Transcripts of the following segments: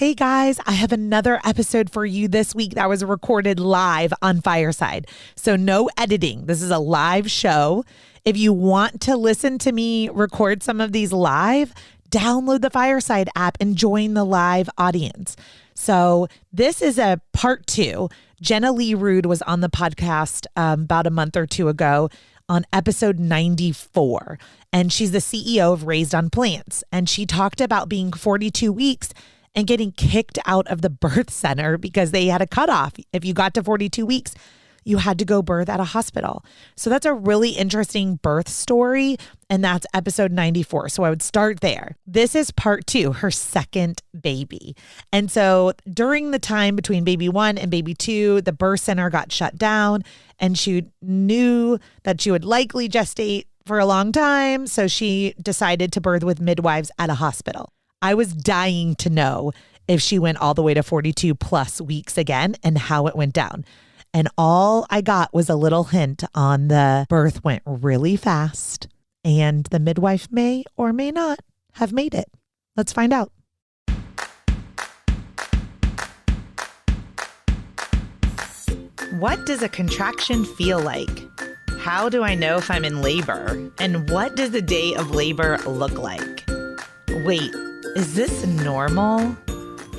Hey guys, I have another episode for you this week that was recorded live on Fireside. So no editing. This is a live show. If you want to listen to me record some of these live, download the Fireside app and join the live audience. So this is a part 2. Jenna Lee Rude was on the podcast about a month or two ago on episode 94. And she's the CEO of Raised on Plants. And she talked about being 42 weeks and getting kicked out of the birth center because they had a cutoff. If you got to 42 weeks, you had to go birth at a hospital. So that's a really interesting birth story. And that's episode 94. So I would start there. This is part 2, her second baby. And so during the time between baby 1 and baby 2, the birth center got shut down and she knew that she would likely gestate for a long time. So she decided to birth with midwives at a hospital. I was dying to know if she went all the way to 42 plus weeks again and how it went down. And all I got was a little hint on the birth went really fast and the midwife may or may not have made it. Let's find out. What does a contraction feel like? How do I know if I'm in labor? And what does the day of labor look like? Wait, is this normal?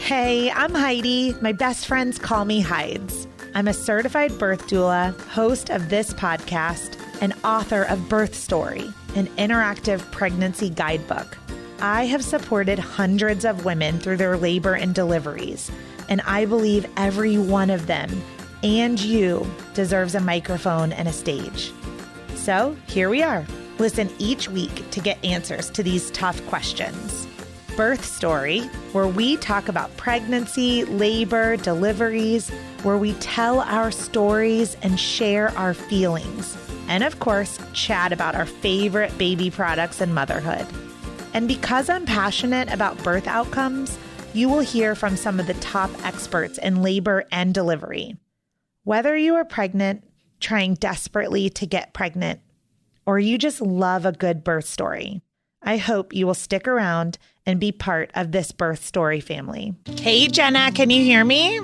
Hey, I'm Heidi. My best friends call me Hides. I'm a certified birth doula, host of this podcast, and author of Birth Story, an interactive pregnancy guidebook. I have supported hundreds of women through their labor and deliveries, and I believe every one of them and you deserves a microphone and a stage. So here we are. Listen each week to get answers to these tough questions. Birth Story, where we talk about pregnancy, labor, deliveries, where we tell our stories and share our feelings. And of course, chat about our favorite baby products and motherhood. And because I'm passionate about birth outcomes, you will hear from some of the top experts in labor and delivery. Whether you are pregnant, trying desperately to get pregnant, or you just love a good birth story, I hope you will stick around and be part of this birth story family. Hey, Jenna, can you hear me?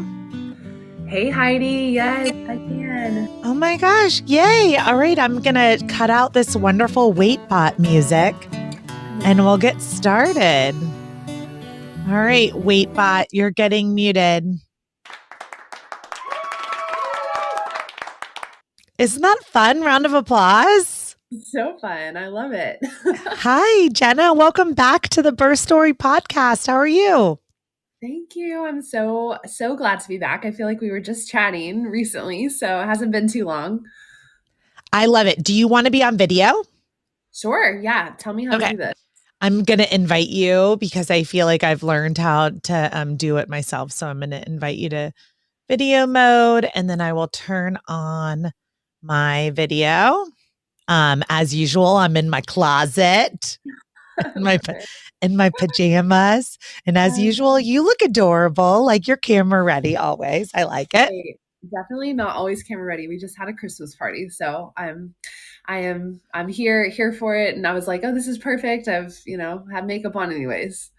Hey, Heidi. Yes, I can. Oh my gosh. Yay. All right. I'm going to cut out this wonderful WaitBot music and we'll get started. All right, WaitBot, you're getting muted. Isn't that fun? Round of applause. So fun. I love it. Hi, Jenna. Welcome back to the Birth Story podcast. How are you? Thank you. I'm so glad to be back. I feel like we were just chatting recently, so it hasn't been too long. I love it. Do you want to be on video? Sure. Yeah. Tell me how to do this. I'm going to invite you because I feel like I've learned how to do it myself. So I'm going to invite you to video mode and then I will turn on my video. As usual, I'm in my closet, in my pajamas. And as usual, you look adorable, like you're camera ready always. I like it. Hey, definitely not always camera ready. We just had a Christmas party. So I'm here for it. And I was like, oh, this is perfect. I've had makeup on anyways.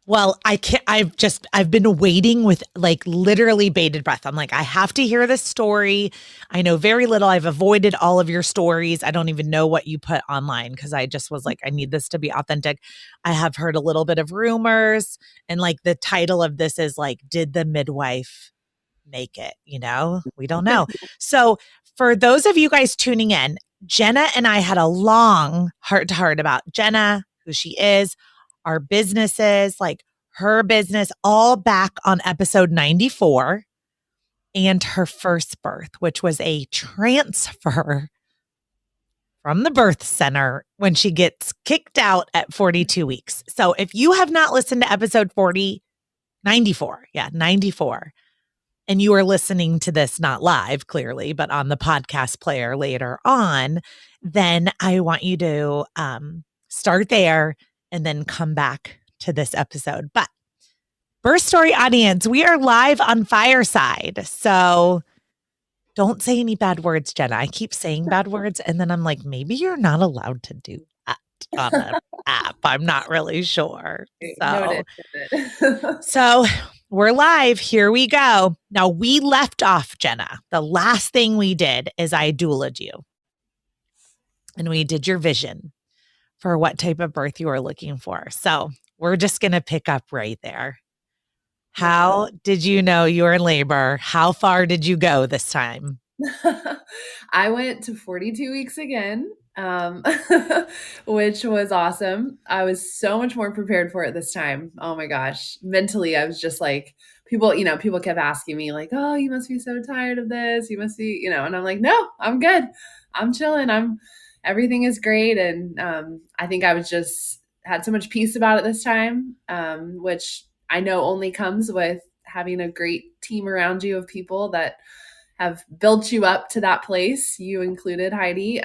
Well, I've been waiting with like literally bated breath. I'm like, I have to hear this story. I know very little. I've avoided all of your stories. I don't even know what you put online because I just was like, I need this to be authentic. I have heard a little bit of rumors and like the title of this is like, did the midwife make it? We don't know. So for those of you guys tuning in, Jenna and I had a long heart-to-heart about Jenna, who she is, our businesses, like her business, all back on episode 94 and her first birth, which was a transfer from the birth center when she gets kicked out at 42 weeks. So if you have not listened to episode 94, and you are listening to this not live, clearly, but on the podcast player later on, then I want you to start there and then come back to this episode. But Birth Story audience, we are live on Fireside. So don't say any bad words, Jenna. I keep saying bad words and then I'm like, maybe you're not allowed to do that. on the app. I'm not really sure. Noted. So we're live. Here we go. Now we left off, Jenna. The last thing we did is I doulaed you. And we did your vision for what type of birth you were looking for. So we're just going to pick up right there. How did you know you were in labor? How far did you go this time? I went to 42 weeks again, which was awesome. I was so much more prepared for it this time. Oh my gosh. Mentally, I was just like, people kept asking me like, oh, you must be so tired of this. You must be, and I'm like, no, I'm good. I'm chilling. Everything is great. And I think I was just had so much peace about it this time, which I know only comes with having a great team around you of people that have built you up to that place, you included, Heidi,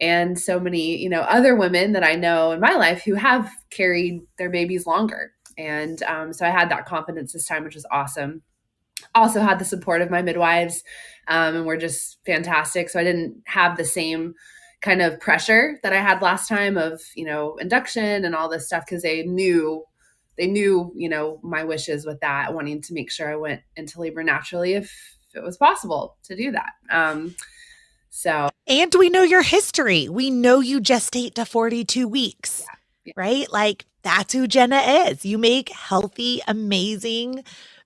and so many, other women that I know in my life who have carried their babies longer. And so I had that confidence this time, which was awesome. Also had the support of my midwives, and we're just fantastic. So I didn't have the same kind of pressure that I had last time of, induction and all this stuff, because they knew, my wishes with that, wanting to make sure I went into labor naturally if it was possible to do that. And we know your history. We know you gestate to 42 weeks, right? Like that's who Jenna is. You make healthy, amazing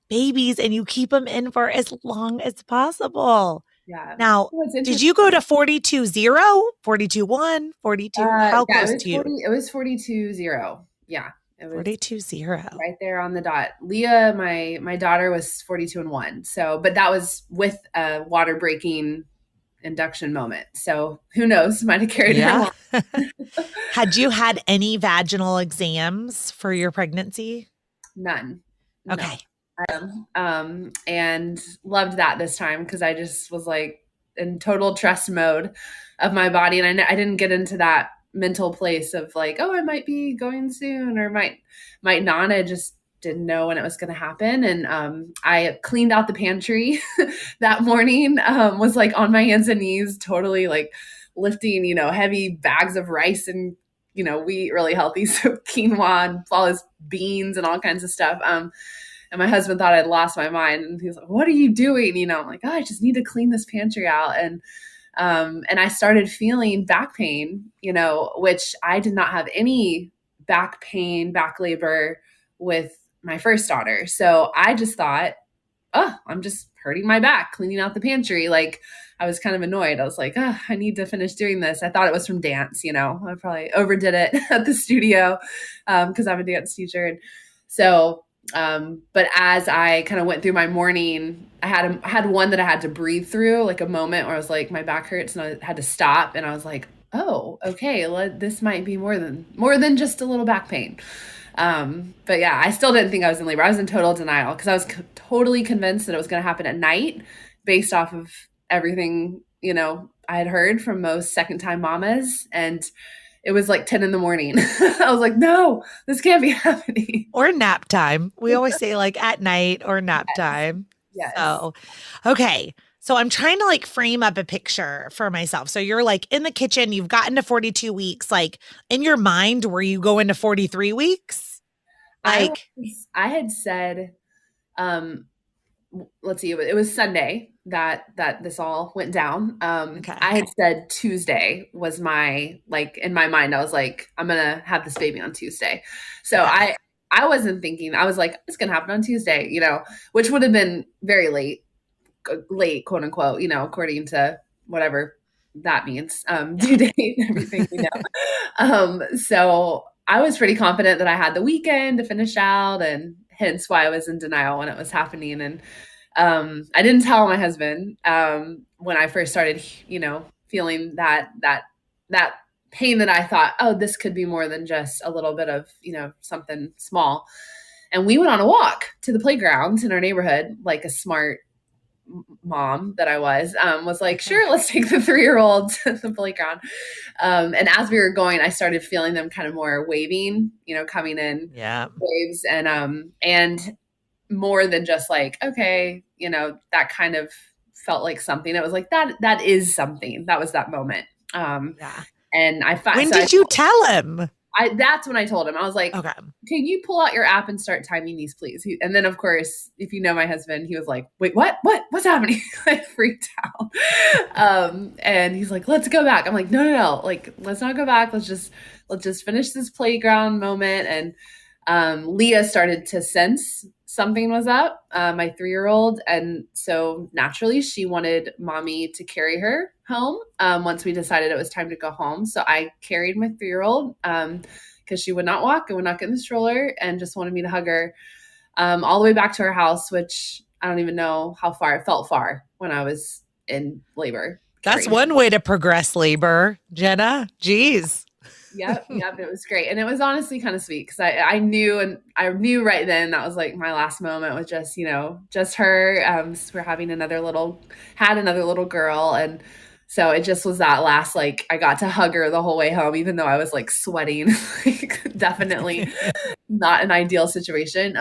babies and you keep them in for as long as possible. Yeah. Now, did you go to 42-0, 42-1, 42? How close to you? It was 42-0. Yeah. It was 42-0. Right there on the dot. Leah, my daughter, was 42-1. So, but that was with a water breaking induction moment. So who knows? Might have carried her along. Had you had any vaginal exams for your pregnancy? None. Okay. No. And loved that this time because I just was like in total trust mode of my body. And I didn't get into that mental place of like, oh, I might be going soon or might not. I just didn't know when it was going to happen. And I cleaned out the pantry that morning, was like on my hands and knees, totally like lifting, heavy bags of rice and, we eat really healthy. So quinoa and all this beans and all kinds of stuff. And my husband thought I'd lost my mind and he was like, what are you doing? I'm like, oh, I just need to clean this pantry out. And I started feeling back pain, which I did not have any back pain, back labor with my first daughter. So I just thought, oh, I'm just hurting my back, cleaning out the pantry. Like I was kind of annoyed. I was like, oh, I need to finish doing this. I thought it was from dance, I probably overdid it at the studio because I'm a dance teacher. And so, but as I kind of went through my morning, I had one that I had to breathe through, like a moment where I was like, my back hurts and I had to stop. And I was like, oh, okay, this might be more than just a little back pain. But yeah, I still didn't think I was in labor. I was in total denial because I was totally convinced that it was going to happen at night based off of everything, I had heard from most second-time mamas. And it was like 10 in the morning. I was like, no, this can't be happening. Or nap time. We always say like at night or nap time. Yes. So, okay. So I'm trying to like frame up a picture for myself. So you're like in the kitchen, you've gotten to 42 weeks. Like in your mind, were you going to 43 weeks? Like I had said, let's see, it was Sunday that this all went down. Okay. I had said Tuesday was my, like in my mind, I was like, I'm going to have this baby on Tuesday. So okay. I wasn't thinking, I was like, it's going to happen on Tuesday, which would have been very late, quote unquote, according to whatever that means, due date and everything, So I was pretty confident that I had the weekend to finish out, and hence why I was in denial when it was happening. And I didn't tell my husband when I first started, feeling that pain that I thought, oh, this could be more than just a little bit of, something small. And we went on a walk to the playground in our neighborhood, like a smart mom that I was like, sure, let's take the 3-year-old to the playground. And as we were going, I started feeling them kind of more waving, coming in waves and more than just like, okay, that kind of felt like something. It was like, that is something. That was that moment. And When did you tell him? That's when I told him. I was like, Okay. can you pull out your app and start timing these, please? And then, of course, if you know my husband, he was like, wait, what's happening? I freaked out. And he's like, let's go back. I'm like, no. Like, let's not go back. Let's just finish this playground moment. And Leah started to sense something was up, my 3-year-old. And so naturally she wanted mommy to carry her home once we decided it was time to go home. So I carried my 3-year-old because she would not walk and would not get in the stroller and just wanted me to hug her all the way back to her house, which I don't even know how far. It felt far when I was in labor. That's one way to progress labor, Jenna. Jeez. Yep. It was great. And it was honestly kind of sweet because I knew right then that was like my last moment with just her. So we're having another little girl. And so it just was that last, like, I got to hug her the whole way home, even though I was like sweating, like definitely not an ideal situation.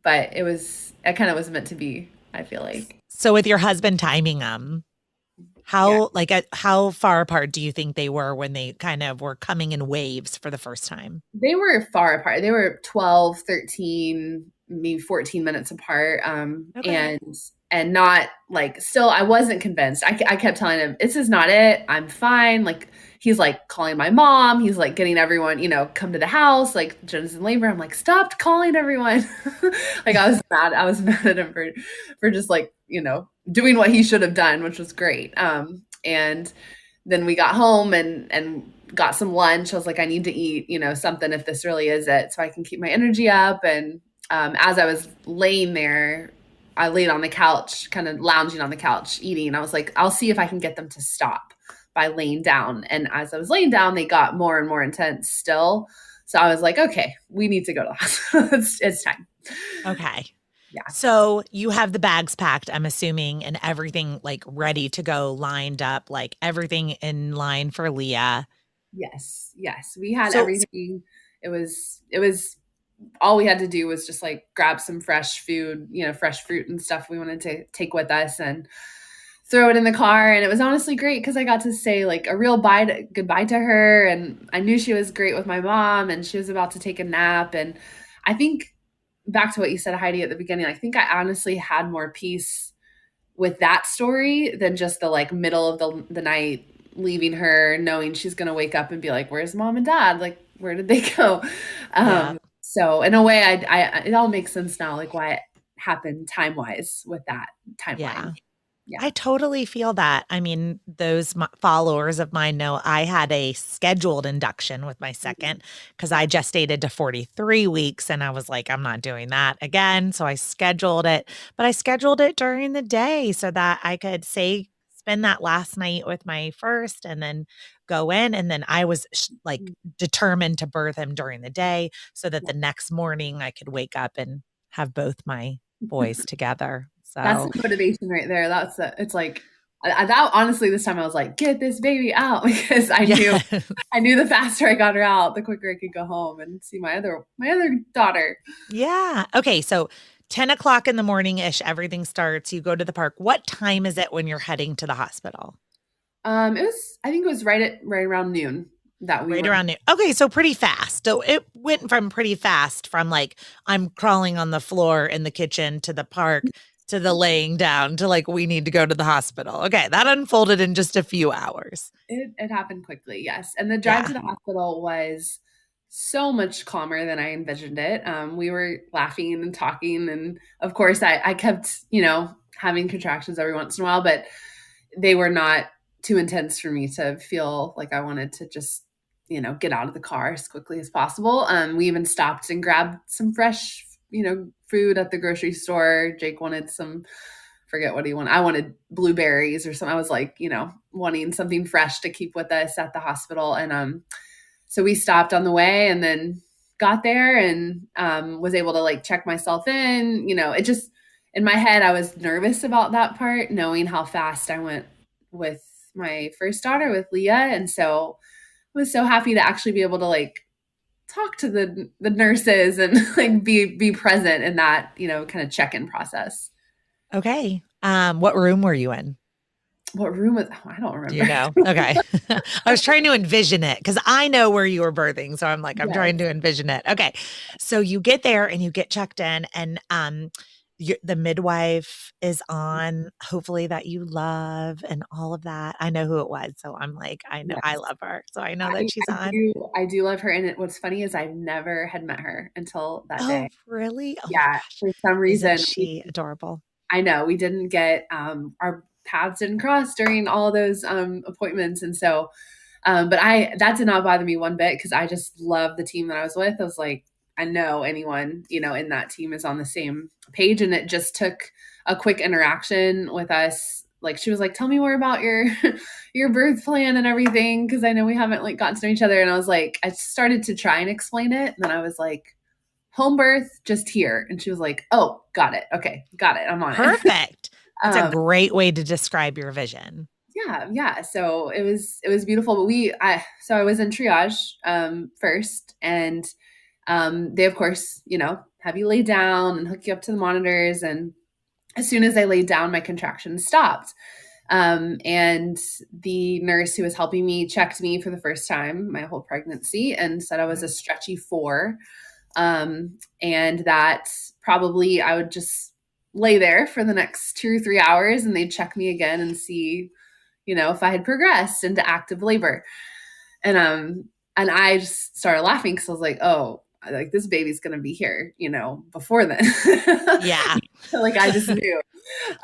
But it kind of was meant to be, I feel like. So with your husband timing them, how far apart do you think they were when they kind of were coming in waves for the first time? They were far apart. They were 12, 13, maybe 14 minutes apart. Okay. And not like, still, I wasn't convinced. I kept telling him, this is not it. I'm fine. Like, he's like calling my mom. He's like getting everyone, come to the house. Like, Jenna's in labor. I'm like, stop calling everyone. Like, I was mad. I was mad at him for just like, doing what he should have done, which was great. And then we got home and got some lunch. I was like, I need to eat, something if this really is it, so I can keep my energy up. And as I was laying there, I laid on the couch, kind of lounging on the couch, eating. I was like, I'll see if I can get them to stop by laying down. And as I was laying down, they got more and more intense still. So I was like, okay, we need to go to the hospital. It's time. Okay. Yeah. So you have the bags packed, I'm assuming, and everything like ready to go, lined up, like everything in line for Leah. Yes. We had everything. It was all we had to do was just like grab some fresh food, fresh fruit and stuff we wanted to take with us and throw it in the car. And it was honestly great because I got to say like a real goodbye to her. And I knew she was great with my mom and she was about to take a nap. And I think back to what you said, Heidi, at the beginning, I think I honestly had more peace with that story than just the like middle of the night leaving her, knowing she's going to wake up and be like, where's mom and dad? Like, where did they go? So in a way, I it all makes sense now, like why it happened time-wise with that timeline. Yeah. I totally feel that. I mean, those followers of mine know I had a scheduled induction with my second because I gestated to 43 weeks and I was like, I'm not doing that again. So I scheduled it, but I scheduled it during the day so that I could spend that last night with my first and then go in. And then I was determined to birth him during the day so that the next morning I could wake up and have both my boys together. So that's the motivation right there. It's like that. Honestly, this time I was like, get this baby out because I knew the faster I got her out, the quicker I could go home and see my other daughter. Yeah. Okay. So 10 o'clock in the morning ish, everything starts. You go to the park. What time is it when you're heading to the hospital? I think it was right around noon. Around noon. Okay, so pretty fast. So it went from pretty fast from like I'm crawling on the floor in the kitchen to the park to the laying down to like we need to go to the hospital. Okay, that unfolded in just a few hours. It happened quickly, yes. And the drive to the hospital was so much calmer than I envisioned it. We were laughing and talking, and of course I kept, having contractions every once in a while, but they were not too intense for me to feel like I wanted to just, get out of the car as quickly as possible. We even stopped and grabbed some fresh, food at the grocery store. Jake wanted forget what he wanted. I wanted blueberries or something. I was like, wanting something fresh to keep with us at the hospital. And so we stopped on the way and then got there and was able to like check myself in. It just, in my head, I was nervous about that part, knowing how fast I went with my first daughter, with Leah. And so I was so happy to actually be able to like talk to the nurses and like be present in that, kind of check-in process. Okay. What room were you in? what room was, I don't Do you remember. know? Okay. I was trying to envision it because I know where you were birthing. So I'm like, I'm Yes. trying to envision it. Okay. So you get there and you get checked in, and the midwife is on, hopefully that you love and all of that. I know who it was. So I'm like, I know I Yes. love her. So I know I, that she's I on. do. I do love her. And what's funny is I never had met her until that Oh, day. really? Oh my Yeah. gosh. For some Isn't reason, she adorable? I know we didn't get, our paths didn't cross during all those appointments. And so, but that did not bother me one bit because I just love the team that I was with. I was like, I know anyone, in that team is on the same page. And it just took a quick interaction with us. Like she was like, tell me more about your your birth plan and everything, because I know we haven't like gotten to know each other. And I was like, I started to try and explain it. And then I was like, home birth just here. And she was like, oh, got it. Okay, got it. I'm on it. Perfect. That's a um, great way to describe your vision. yeah. So it was beautiful. But I was in triage first, and they of course, have you lay down and hook you up to the monitors. And as soon as I laid down, my contractions stopped. And the nurse who was helping me checked me for the first time my whole pregnancy and said I was a stretchy 4. And that probably I would just lay there for the next 2 or 3 hours and they'd check me again and see, if I had progressed into active labor. And I just started laughing because I was like, oh, like this baby's going to be here, before then. Yeah. Like I just knew.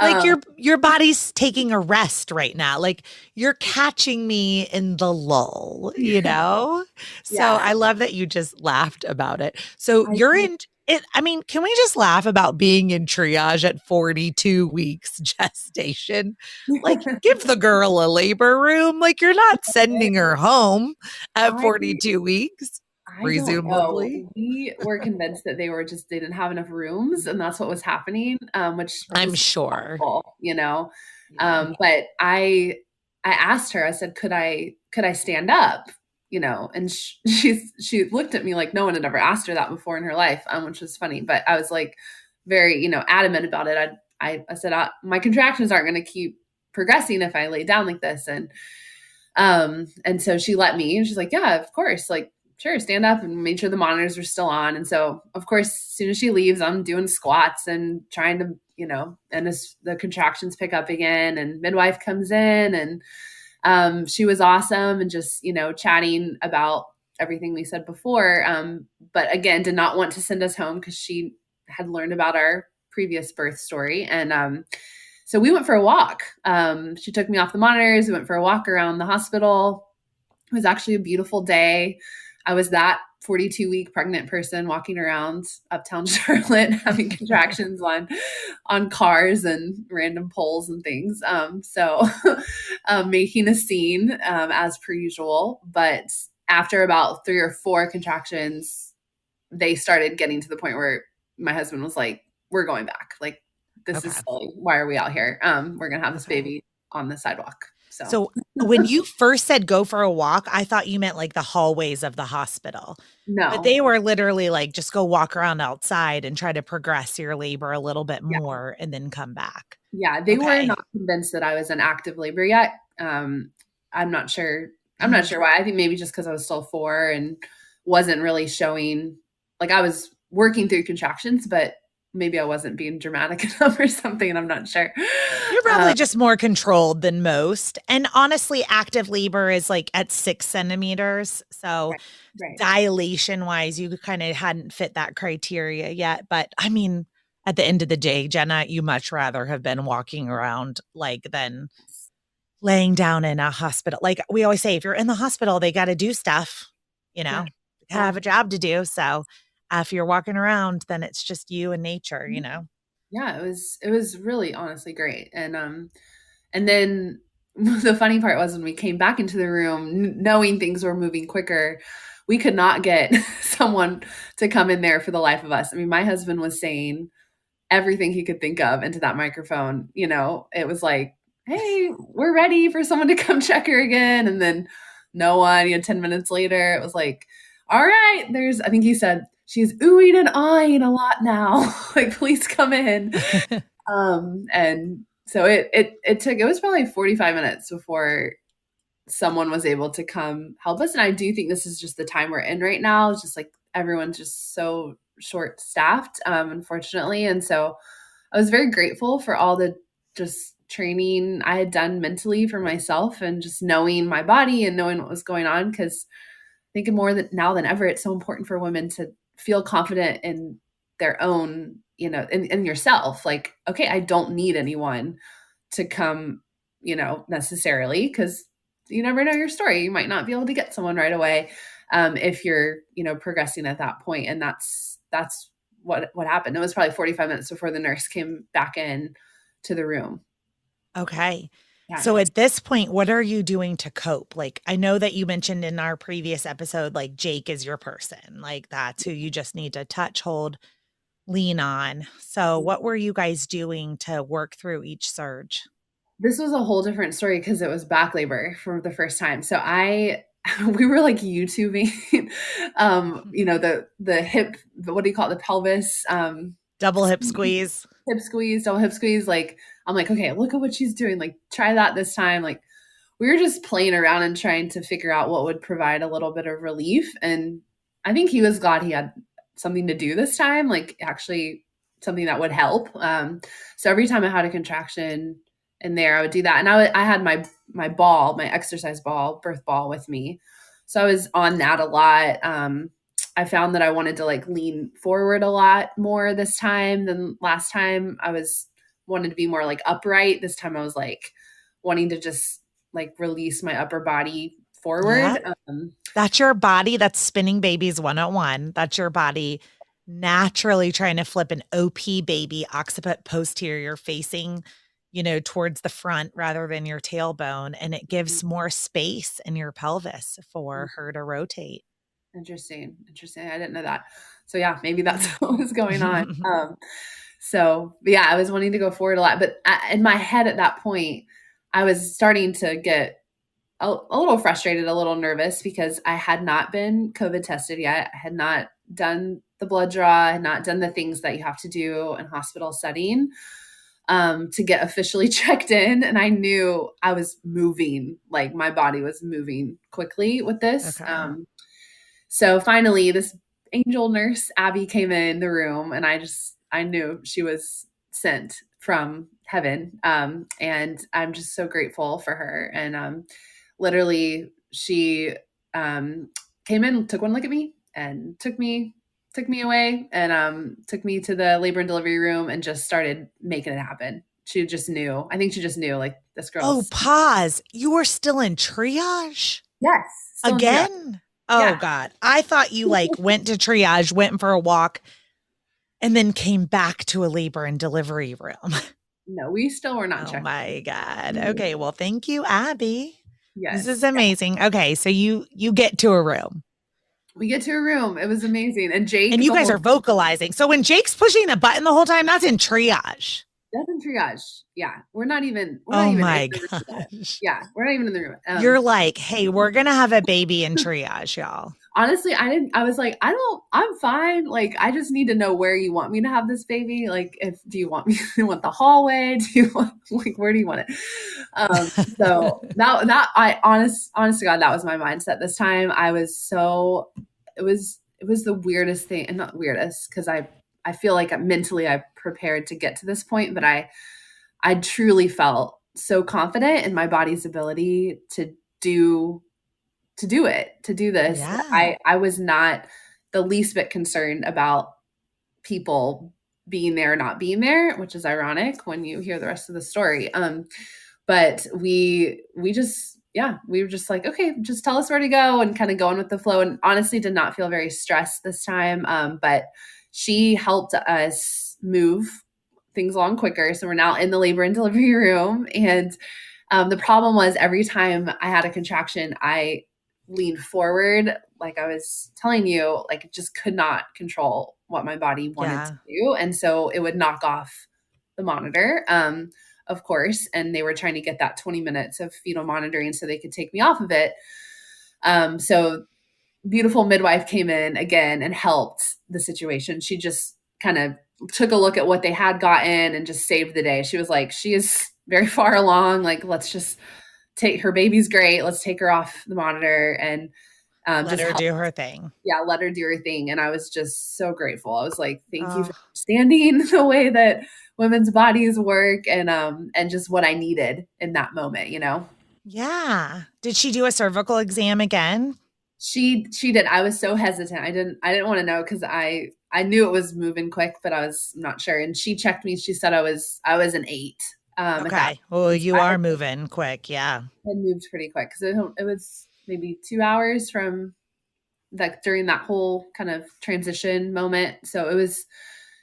Like your body's taking a rest right now. Like you're catching me in the lull, So Yeah. I love that you just laughed about it. So I you're did. in it. I mean, can we just laugh about being in triage at 42 weeks gestation? Like give the girl a labor room. Like you're not sending her home at I 42 weeks, I don't know. presumably. We were convinced that they didn't have enough rooms, and that's what was happening, which I'm was sure. helpful. Yeah. But I asked her. I said, "Could I stand up?" And she looked at me like no one had ever asked her that before in her life, which was funny. But I was like very adamant about it. I said my contractions aren't going to keep progressing if I lay down like this, and so she let me, and she's like, yeah, of course, like, sure, stand up, and made sure the monitors were still on. And so, of course, as soon as she leaves, I'm doing squats and trying to, and as the contractions pick up again, and midwife comes in, and she was awesome, and just, chatting about everything we said before. But again, did not want to send us home because she had learned about our previous birth story. And so we went for a walk. She took me off the monitors. We went for a walk around the hospital. It was actually a beautiful day. I was that 42-week pregnant person walking around uptown Charlotte having contractions on cars and random poles and things. So making a scene as per usual. But after about 3 or 4 contractions, they started getting to the point where my husband was like, we're going back. Like, this is silly. Why are we out here? We're going to have this baby on the sidewalk. So when you first said go for a walk, I thought you meant like the hallways of the hospital. No. But they were literally like, just go walk around outside and try to progress your labor a little bit more and then come back. Yeah. They were not convinced that I was in active labor yet. I'm not sure. I'm not sure why. I think maybe just because I was still 4 and wasn't really showing, like I was working through contractions, but maybe I wasn't being dramatic enough or something. I'm not sure. You're probably just more controlled than most. And honestly, active labor is like at 6 centimeters. So dilation wise, you kind of hadn't fit that criteria yet. But I mean, at the end of the day, Jenna, you much rather have been walking around like than laying down in a hospital. Like we always say, if you're in the hospital, they got to do stuff, have a job to do. So if you're walking around, then it's just you and nature, Yeah, it was really honestly great. And then the funny part was when we came back into the room, knowing things were moving quicker, we could not get someone to come in there for the life of us. I mean, my husband was saying everything he could think of into that microphone. It was like, hey, we're ready for someone to come check her again. And then no one, 10 minutes later, it was like, all right, I think he said, she's oohing and eyeing a lot now. Like, please come in. And So it was probably 45 minutes before someone was able to come help us. And I do think this is just the time we're in right now. It's just like everyone's just so short staffed, unfortunately. And so I was very grateful for all the just training I had done mentally for myself and just knowing my body and knowing what was going on. Cause I think more than now than ever, it's so important for women to feel confident in their own, in yourself. Like, okay, I don't need anyone to come, necessarily, because you never know your story. You might not be able to get someone right away, if you're, progressing at that point. And that's what happened. It was probably 45 minutes before the nurse came back in to the room. Okay. Yeah. So at this point, what are you doing to cope? Like, I know that you mentioned in our previous episode, like Jake is your person, like that's who you just need to touch, hold, lean on. So what were you guys doing to work through each surge? This was a whole different story because it was back labor for the first time. So we were like YouTubing, the hip, what do you call it? The pelvis, double hip squeeze, double hip squeeze. Like, I'm like, okay, look at what she's doing. Like, try that this time. Like, we were just playing around and trying to figure out what would provide a little bit of relief. And I think he was glad he had something to do this time, like actually something that would help. So every time I had a contraction in there, I would do that. And I had my ball, my exercise ball, birth ball with me. So I was on that a lot. I found that I wanted to like lean forward a lot more this time than last time. Wanted to be more like upright. This time I was like wanting to just like release my upper body forward. Yep. That's your body. That's spinning babies 101. That's your body naturally trying to flip an OP baby, occiput posterior, facing, towards the front rather than your tailbone. And it gives more space in your pelvis for her to rotate. Interesting. I didn't know that. So yeah, maybe that's what was going on. So yeah, I was wanting to go forward a lot, but in my head at that point, I was starting to get a little frustrated, a little nervous because I had not been COVID tested yet. I had not done the blood draw, I had not done the things that you have to do in hospital setting to get officially checked in. And I knew I was moving, like my body was moving quickly with this. Okay. So finally, this angel nurse, Abby, came in the room and I knew she was sent from heaven. And I'm just so grateful for her. And literally she came in, took one look at me and took me away and took me to the labor and delivery room and just started making it happen. She just knew. I think she just knew, like, this girl. Oh, pause. You were still in triage? Yes. Again? Oh, yeah. God. I thought you like went to triage, went for a walk, and then came back to a labor and delivery room. No, we still were not checked. Oh, my God. Okay. Well, thank you, Abby. Yes. This is amazing. Yeah. Okay. So you get to a room. We get to a room. It was amazing. And Jake. And you guys are vocalizing. So when Jake's pushing a button the whole time, that's in triage. That's in triage. Yeah. We're not even. Oh my gosh. Yeah. We're not even in the room. You're like, hey, we're going to have a baby in triage, y'all. Honestly, I was like, I'm fine. Like, I just need to know where you want me to have this baby. Like, do you want the hallway? Do you want, like, where do you want it? So honest to God, that was my mindset this time. It was the weirdest thing, and not weirdest, because I feel like mentally I prepared to get to this point, but I truly felt so confident in my body's ability to do this. Yeah. I was not the least bit concerned about people being there or not being there, which is ironic when you hear the rest of the story. But we were just like, okay, just tell us where to go and kind of going with the flow. And honestly did not feel very stressed this time. But she helped us move things along quicker. So we're now in the labor and delivery room. And the problem was every time I had a contraction, I leaned forward, like I was telling you, like it just could not control what my body wanted to do. And so it would knock off the monitor, of course. And they were trying to get that 20 minutes of fetal monitoring so they could take me off of it. So beautiful midwife came in again and helped the situation. She just kind of took a look at what they had gotten and just saved the day. She was like, very far along. Like, let's just take her baby's great. Let's take her off the monitor and Let just her help. do her thing. Yeah, let her do her thing. And I was just so grateful. I was like, thank you for Oh, understanding the way that women's bodies work and just what I needed in that moment, you know? yeah. Did she do a cervical exam again? She did. I was so hesitant. I didn't want to know because I knew it was moving quick, but I was not sure. And she checked me. She said I was an 8 at that Okay. Well, point. So you I are moving quick. Yeah. had moved pretty quick because it was maybe 2 hours from like during that whole kind of transition moment. So it was,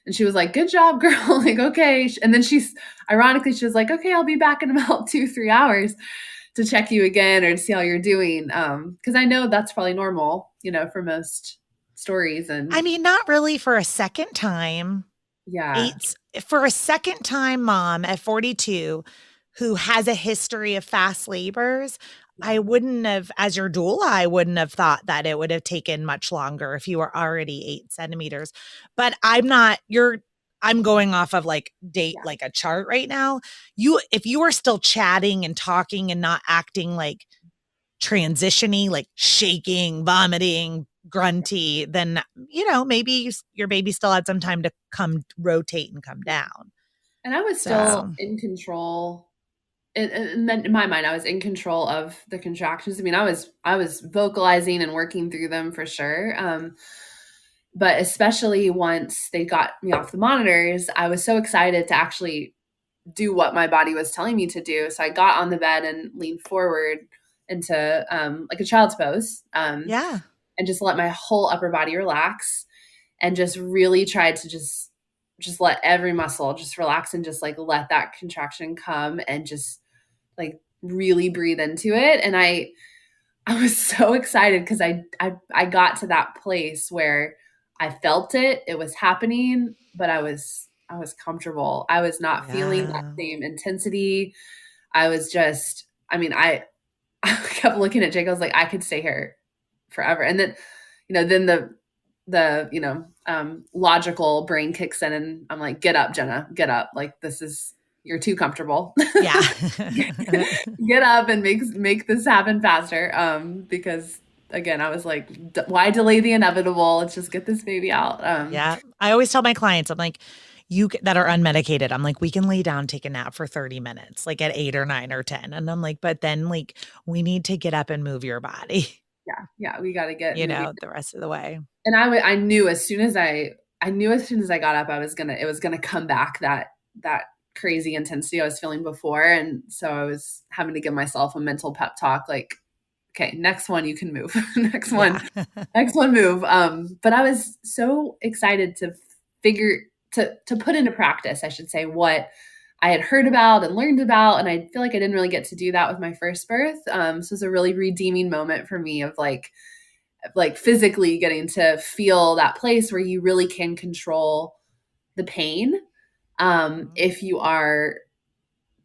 and she was like, "Good job, girl." Like, okay. And then ironically, she was like, "Okay, I'll be back in about 2-3 hours to check you again or to see how you're doing." Because I know that's probably normal, for most stories. I And mean, not really for a second time. yeah, Eight for a second time mom at 42 who has a history of fast labors. I yeah, wouldn't have, as your doula, I wouldn't have thought that it would have taken much longer if you were already 8 centimeters. But I'm going off of like date, yeah. like a chart right now. If you were still chatting and talking and not acting like transitiony, like shaking, vomiting, grunty, then, maybe your baby still had some time to come rotate and come down. And I was still So, in control. In my mind, I was in control of the contractions. I mean, I was vocalizing and working through them for sure. But especially once they got me off the monitors, I was so excited to actually do what my body was telling me to do. So I got on the bed and leaned forward into like a child's pose, yeah. and just let my whole upper body relax, and just really tried to just let every muscle just relax and just like let that contraction come and just like really breathe into it. And I was so excited because I got to that place where I felt it. It was happening, but I was comfortable. I was not feeling that Yeah. same intensity. I was just, I mean, I kept looking at Jake. I was like, I could stay here forever. And then, then the logical brain kicks in and I'm like, get up, Jenna, get up. Like, you're too comfortable. Yeah. Get up and make this happen faster. Because again, I was like, why delay the inevitable? Let's just get this baby out. Yeah. I always tell my clients, I'm like, that are unmedicated, I'm like, we can lay down, take a nap for 30 minutes, like at 8 or 9 or 10. And I'm like, but then like, we need to get up and move your body, yeah, we got to get moving. the rest of the way. And I knew as soon as I got up, it was gonna come back, that crazy intensity I was feeling before. And so I was having to give myself a mental pep talk, like, okay, next one you can move. next one, Yeah. next one move. But I was so excited to figure to put into practice, I should say, what I had heard about and learned about. And I feel like I didn't really get to do that with my first birth. So it was a really redeeming moment for me of like physically getting to feel that place where you really can control the pain, if you are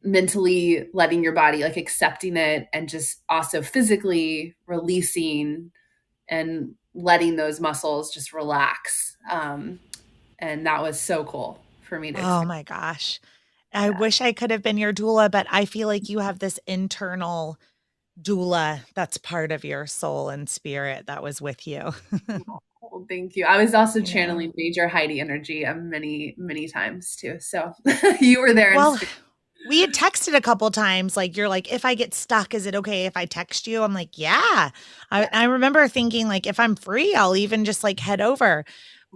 mentally letting your body like accepting it and just also physically releasing and letting those muscles just relax. And that was so cool for me to Oh experience. my gosh. I wish I could have been your doula, but I feel like you have this internal doula that's part of your soul and spirit that was with you. Well, thank you. I was also you know. channeling major Heidi energy many, many times too. So you were there in Well, spirit. we had texted a couple times. Like, you're like, if I get stuck, is it okay if I text you? I'm like, yeah. Yeah. I remember thinking, like, if I'm free, I'll even just like head over.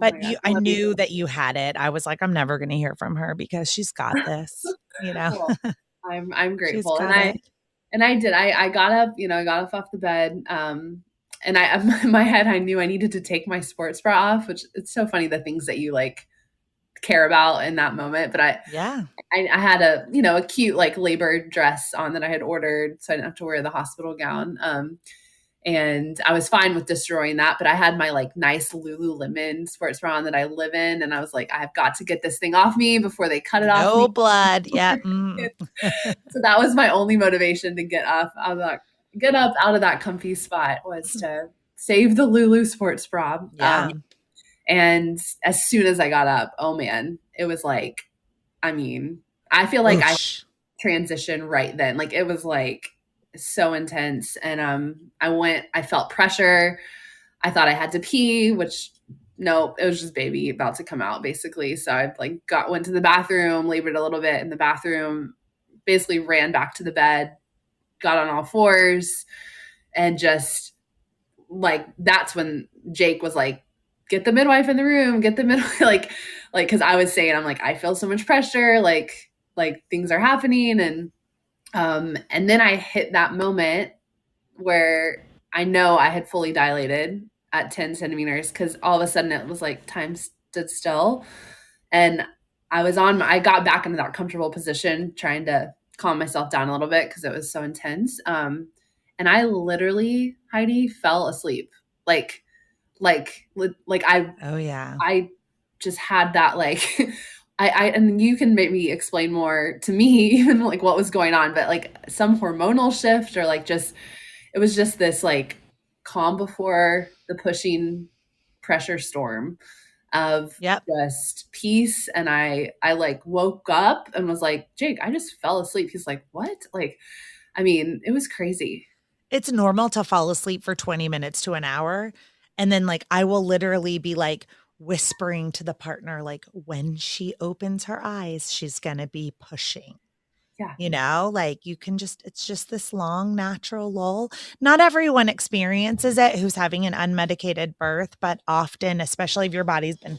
Oh my But gosh. I I love you knew so that you had it. I was like, I'm never going to hear from her because she's got this, much. Well, I'm she's grateful. And got I it. and I did. I got up, I got up off the bed. And in my head I knew I needed to take my sports bra off, which it's so funny the things that you like care about in that moment. But Yeah. I had a cute like labor dress on that I had ordered, so I didn't have to wear the hospital gown. And I was fine with destroying that, but I had my like nice Lululemon sports bra on that I live in, and I was like, I've got to get this thing off me before they cut it off No me. blood. Yeah. So that was my only motivation to get up out of that comfy spot, was to save the Lulu sports bra. Yeah. And as soon as I got up, oh man, it was like, I mean, I feel like I Whoosh. transition right then. Like it was like so intense. And I felt pressure. I thought I had to pee, which no, it was just baby about to come out basically. So I like went to the bathroom, labored a little bit in the bathroom, basically ran back to the bed, got on all fours, and just like that's when Jake was like, get the midwife in the room, get the midwife like cuz I was saying I'm like I feel so much pressure, like things are happening, and then I hit that moment where I know I had fully dilated at 10 centimeters because all of a sudden it was like time stood still. And I got back into that comfortable position, trying to calm myself down a little bit because it was so intense. And I literally, Heidi, fell asleep. Oh yeah. I just had that and you can maybe explain more to me even like what was going on, but like some hormonal shift or like just it was just this like calm before the pushing pressure storm of just peace. And I like woke up and was like, Jake, I just fell asleep. He's like, what? Like, I mean, it was crazy. It's normal to fall asleep for 20 minutes to an hour. And then like I will literally be like whispering to the partner, like when she opens her eyes, she's going to be pushing. Yeah. You know, like it's just this long natural lull. Not everyone experiences it who's having an unmedicated birth, but often, especially if your body's been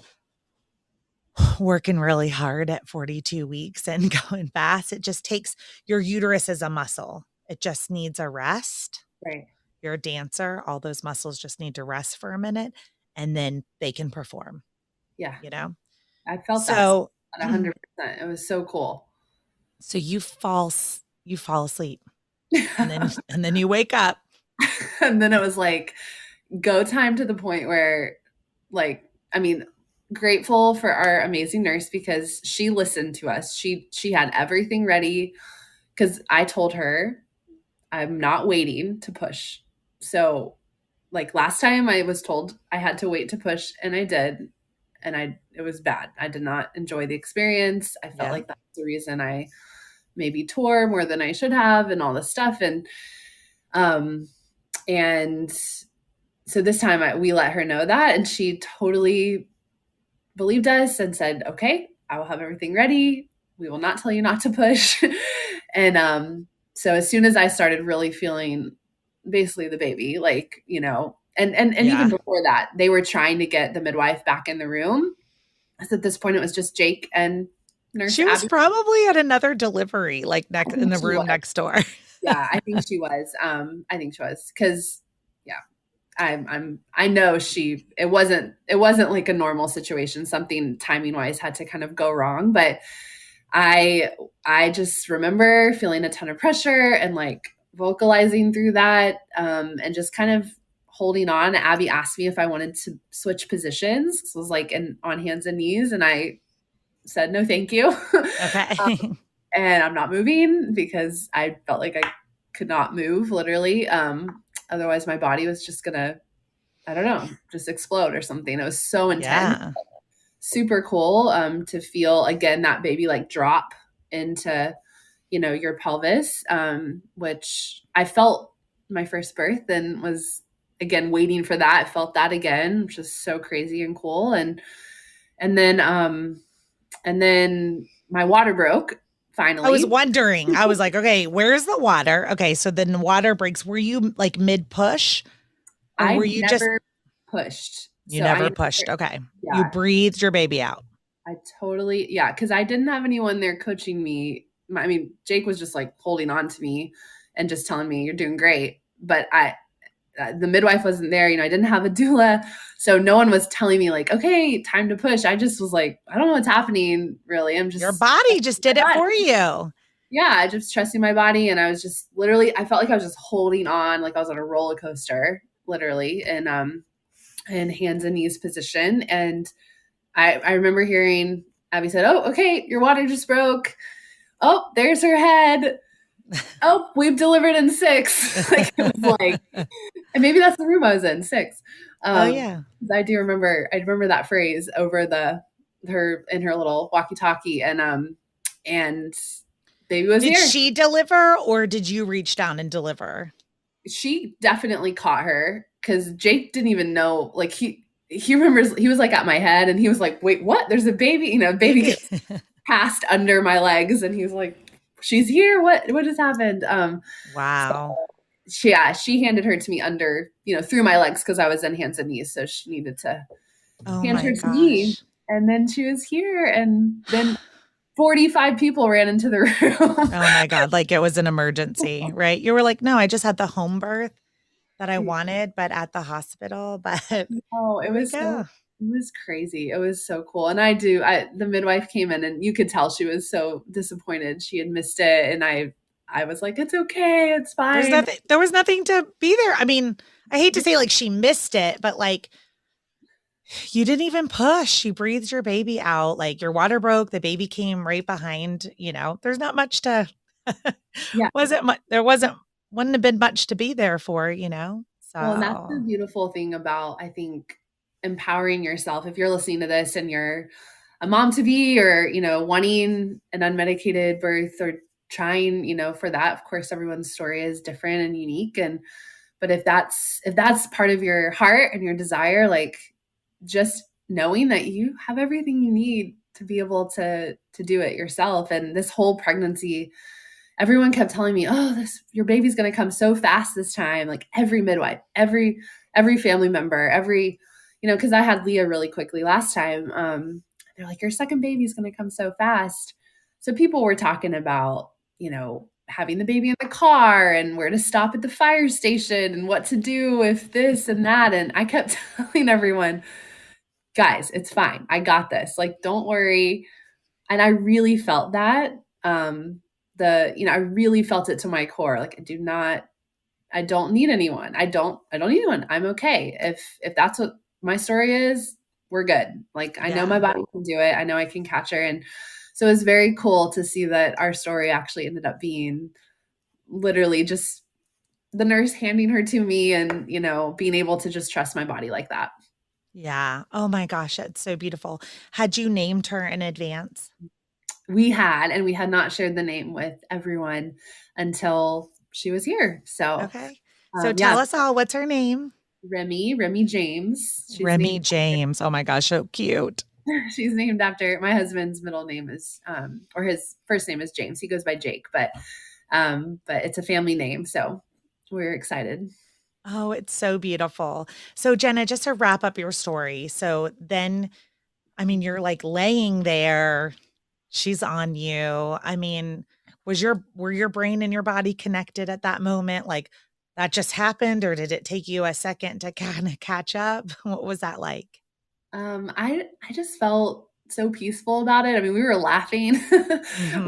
working really hard at 42 weeks and going fast, it just takes your uterus as a muscle. It just needs a rest. Right. You're a dancer. All those muscles just need to rest for a minute and then they can perform. Yeah. You know? I felt that 100%. It was so cool. So you fall asleep and then you wake up. And then it was like go time to the point where like, I mean, grateful for our amazing nurse because she listened to us. She had everything ready because I told her I'm not waiting to push. So like last time I was told I had to wait to push and I did. And it was bad. I did not enjoy the experience. I felt like that's the reason I maybe tore more than I should have and all this stuff. And so this time we let her know that, and she totally believed us and said, okay, I will have everything ready. We will not tell you not to push. And so as soon as I started really feeling basically the baby, like, you know, and even before that, they were trying to get the midwife back in the room. So at this point, it was just Jake and nurse She was probably at another delivery, like in the room next door. Yeah, I think she was. I think she was because, yeah, I know it wasn't like a normal situation. Something timing wise had to kind of go wrong, but I just remember feeling a ton of pressure and like vocalizing through that, and just kind of holding on. Abby asked me if I wanted to switch positions. So it was like on hands and knees, and I said no, thank you. Okay. And I'm not moving because I felt like I could not move literally. Otherwise my body was just gonna, I don't know, just explode or something. It was so intense. Yeah. Super cool to feel again that baby like drop into, you know, your pelvis, which I felt my first birth and was again waiting for that. I felt that again, which is so crazy and cool. And then my water broke finally. I was wondering. I was like, okay, where's the water? Okay, so then the water breaks. Were you like mid push? Or were you just pushed? You never pushed. Okay. Yeah. You breathed your baby out. I totally, because I didn't have anyone there coaching me. I mean, Jake was just like holding on to me and just telling me you're doing great. But the midwife wasn't there. You know, I didn't have a doula. So no one was telling me like, okay, time to push. I just was like, I don't know what's happening really. Your body just did it for you. Yeah. I just trusting my body. And I was just literally, I felt like I was just holding on, like I was on a roller coaster, literally, and hands and knees position. And I remember hearing Abby said, oh, okay, your water just broke. Oh, there's her head. Oh, we've delivered in 6. Like it was like, and maybe that's the room I was in, 6. Oh yeah. I remember that phrase over her in her little walkie-talkie, and baby was Did here. she deliver or did you reach down and deliver? She definitely caught her because Jake didn't even know. Like he remembers he was like at my head and he was like, wait, what? There's a baby, baby gets passed under my legs and he was like, she's here. What just happened? Wow. So she handed her to me under, through my legs because I was in hands and knees. So she needed to Oh hand her my to me. gosh. And then she was here. And then 45 people ran into the room. Oh my God. Like it was an emergency, right? You were like, no, I just had the home birth that I wanted, but at the hospital. But Oh, here we go. it was crazy. It was so cool. And the midwife came in and you could tell she was so disappointed. She had missed it. And I was like, it's okay. It's fine. There was nothing to be there. I mean, I hate to say like she missed it, but like you didn't even push. You breathed your baby out. Like your water broke. The baby came right behind, there's not much to, Yeah. wasn't much, wouldn't have been much to be there for, So, Well, and that's the beautiful thing about, I think, empowering yourself. If you're listening to this and you're a mom to be or, wanting an unmedicated birth or trying, for that, of course, everyone's story is different and unique. But if that's part of your heart and your desire, like just knowing that you have everything you need to be able to do it yourself. And this whole pregnancy, everyone kept telling me, "Oh, your baby's going to come so fast this time." Like every midwife, every family member, because I had Leah really quickly last time. They're like, "Your second baby's going to come so fast." So people were talking about, having the baby in the car and where to stop at the fire station and what to do if this and that. And I kept telling everyone, guys, it's fine. I got this. Like, don't worry. And I really felt that. I really felt it to my core. Like, I don't need anyone. I don't need anyone. I'm okay. If that's what my story is, we're good. Like, I know my body can do it. I know I can catch her. And so it was very cool to see that our story actually ended up being literally just the nurse handing her to me and, being able to just trust my body like that. Yeah. Oh my gosh, that's so beautiful. Had you named her in advance? We had, and we had not shared the name with everyone until she was here. So, okay. So tell us all, what's her name? Remy James. Remy James. Oh my gosh, so cute. She's named after my husband's middle name is, or his first name is James. He goes by Jake, but it's a family name. So we're excited. Oh, it's so beautiful. So Jenna, just to wrap up your story. So then, I mean, you're like laying there, she's on you. I mean, were your brain and your body connected at that moment? Like that just happened, or did it take you a second to kind of catch up? What was that like? I just felt so peaceful about it. I mean, we were laughing. Mm-hmm.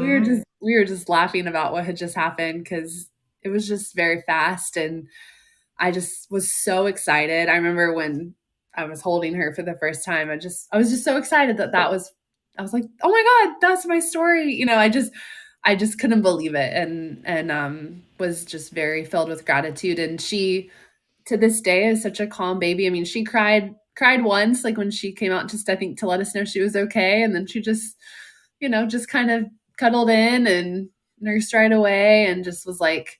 We were just laughing about what had just happened because it was just very fast and I just was so excited. I remember when I was holding her for the first time, I was just so excited I was like, "Oh my God, that's my story." I just couldn't believe it and was just very filled with gratitude. And she, to this day, is such a calm baby. I mean, she cried once, like when she came out, just I think to let us know she was okay. And then she just, just kind of cuddled in and nursed right away and just was like,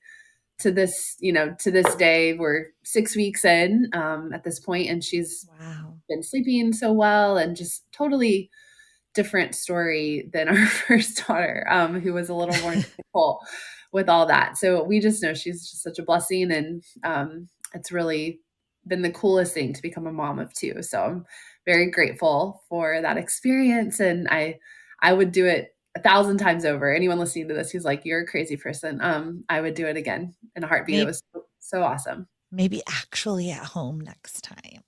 to this day, we're 6 weeks in at this point, and she's been sleeping so well and just totally different story than our first daughter, who was a little more difficult with all that. So we just know she's just such a blessing, and it's really been the coolest thing to become a mom of two. So I'm very grateful for that experience, and I would do it 1,000 times over. Anyone listening to this who's like, "You're a crazy person," I would do it again in a heartbeat. It was so awesome. Maybe actually at home next time.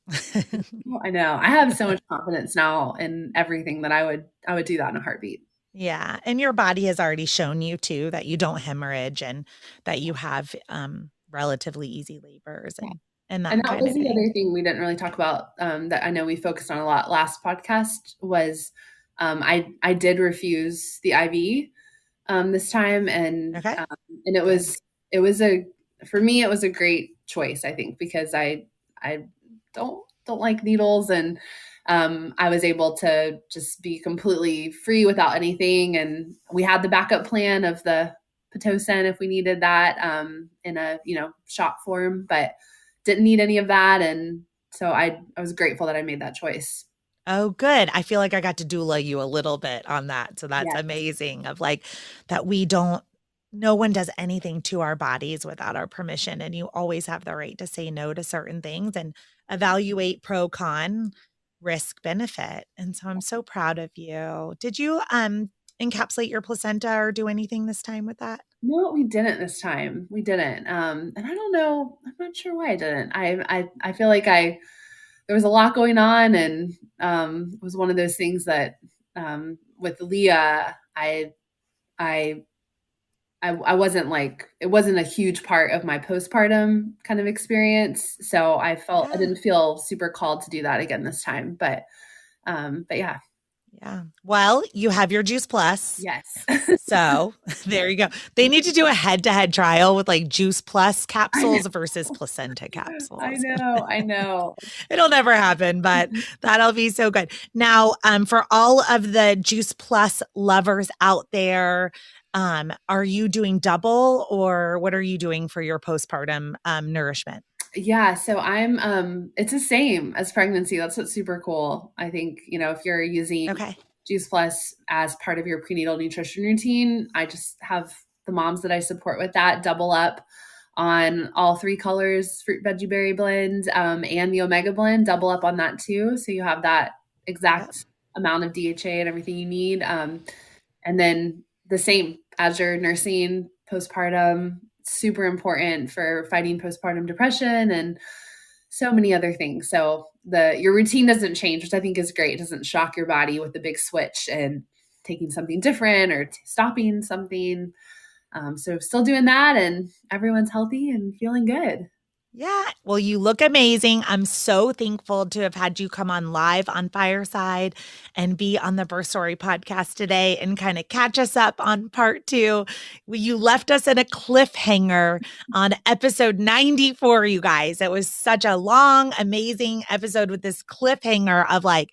I know. I have so much confidence now in everything that I would do that in a heartbeat. Yeah. And your body has already shown you too that you don't hemorrhage and that you have relatively easy labors and that kind was of the thing. other thing we didn't really talk about that I know we focused on a lot last podcast was I did refuse the IV this time, and and it was for me it was a great choice, I think, because I don't like needles, and I was able to just be completely free without anything. And we had the backup plan of the Pitocin if we needed that in a, shot form, but didn't need any of that. And so I was grateful that I made that choice. Oh, good. I feel like I got to doula you a little bit on that. So that's Yes. amazing of like that no one does anything to our bodies without our permission. And you always have the right to say no to certain things and evaluate pro, con, risk, benefit. And so I'm so proud of you. Did you encapsulate your placenta or do anything this time with that? No, we didn't this time. We didn't. And I don't know. I'm not sure why I didn't. I feel like there was a lot going on, and it was one of those things that with Leah, I wasn't like, it wasn't a huge part of my postpartum kind of experience. So I didn't feel super called to do that again this time. But yeah. Yeah. Well, you have your Juice Plus. Yes. So there you go. They need to do a head-to-head trial with like Juice Plus capsules versus placenta capsules. I know. It'll never happen, but that'll be so good. Now, for all of the Juice Plus lovers out there, are you doing double or what are you doing for your postpartum nourishment? Yeah. So it's the same as pregnancy. That's what's super cool. I think, if you're using Juice Plus as part of your prenatal nutrition routine, I just have the moms that I support with that double up on all 3 colors, fruit, veggie, berry blend, and the omega blend, double up on that too. So you have that exact amount of DHA and everything you need. And then the same as you're nursing postpartum, super important for fighting postpartum depression and so many other things. So your routine doesn't change, which I think is great. It doesn't shock your body with the big switch and taking something different or stopping something. So still doing that, and everyone's healthy and feeling good. Yeah. Well, you look amazing. I'm so thankful to have had you come on live on Fireside and be on the Birth Story podcast today and kind of catch us up on part 2. You left us in a cliffhanger on episode 94, you guys. It was such a long, amazing episode with this cliffhanger of like,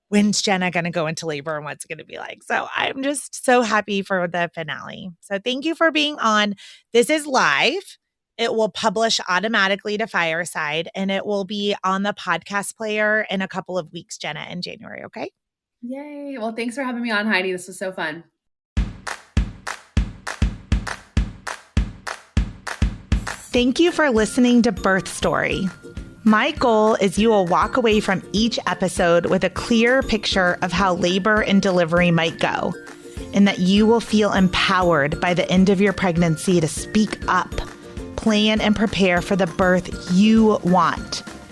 when's Jenna going to go into labor and what's it going to be like? So I'm just so happy for the finale. So thank you for being on. This is live. It will publish automatically to Fireside, and it will be on the podcast player in a couple of weeks, Jenna, in January. Okay? Yay. Well, thanks for having me on, Heidi. This was so fun. Thank you for listening to Birth Story. My goal is you will walk away from each episode with a clear picture of how labor and delivery might go, and that you will feel empowered by the end of your pregnancy to speak up, plan and prepare for the birth you want.